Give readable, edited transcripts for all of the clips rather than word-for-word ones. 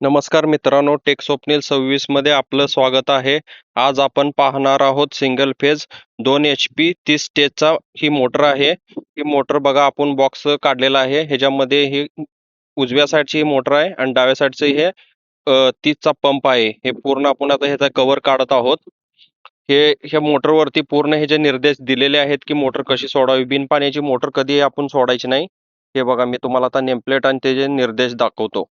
नमस्कार मित्रांनो, टेक स्वप्नील 26 मध्ये आपलं स्वागत आहे. आज आपण पाहणार आहोत सिंगल फेज 2 HP 30 स्टेजचा ही मोटर आहे. ही मोटर बघा, आपण बॉक्स काढलेला आहे. ह्याच्यामध्ये ही उजव्या साईडची ही मोटर आहे आणि डाव्या साईडचं हे 30चा पंप आहे. हे पूर्ण आपण आता ह्याचा कव्हर काढत आहोत. ह्या मोटरवरती पूर्ण हे जे निर्देश दिलेले आहेत की मोटर कशी सोडावी. बिन पाण्याची मोटर कधी आपण सोडायची नाही. हे बघा, मी तुम्हाला आता नेमप्लेट आणि त्याचे निर्देश दाखवतो.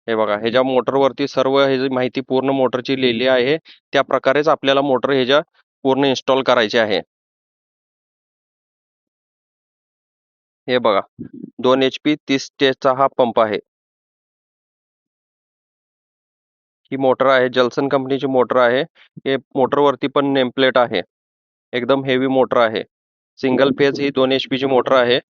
हे बघा, ह्याच्या मोटरवरती सर्व ह्याची माहिती पूर्ण मोटरची लिहिली आहे. त्या प्रकारेच आपल्याला मोटर ह्याच्या पूर्ण इन्स्टॉल करायची आहे. हे बघा, 2 HP 30 स्टेजचा हा पंप आहे. ही मोटर आहे, जलसन कंपनीची मोटर आहे. हे मोटरवरती पण नेमप्लेट आहे. एकदम हेवी मोटर आहे. सिंगल फेज ही 2 HP ची मोटर आहे.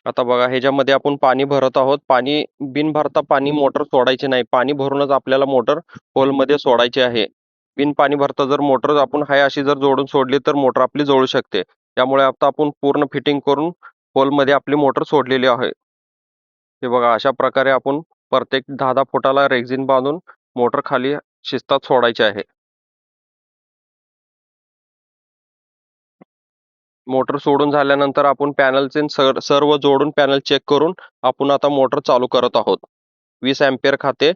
आता बघा, ह्याच्यामध्ये आपण पाणी भरत आहोत. पाणी बिन भरता पाणी मोटर सोडायचे नाही. पाणी भरूनच आपल्याला मोटर होलमध्ये सोडायची आहे. बिन पाणी भरता जर मोटर आपण हाय अशी जर जोडून सोडली तर मोटर आपली जळू शकते. त्यामुळे आता आपण पूर्ण फिटिंग करून होलमध्ये आपली मोटर सोडलेली आहे. हे बघा, अशा प्रकारे आपण प्रत्येक 10-10 फुटाला रेक्झिन बांधून मोटर खाली शिस्तात सोडायची आहे. मोटर सोडून झाल्यानंतर आपण पॅनलचे सर्व जोडून पॅनल चेक करून आपण आता मोटर चालू करत आहोत. 20 अँपिअर खाते,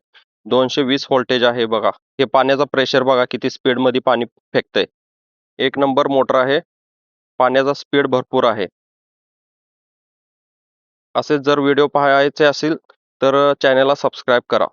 220 व्होल्टेज आहे. बघा, हे पाण्याचा प्रेशर बघा किती स्पीड मध्ये पाणी फेकतंय. एक नंबर मोटर आहे. पाण्याचा स्पीड भरपूर आहे. असेच जर व्हिडिओ पाहायचे असेल तर चॅनलला सबस्क्राईब करा.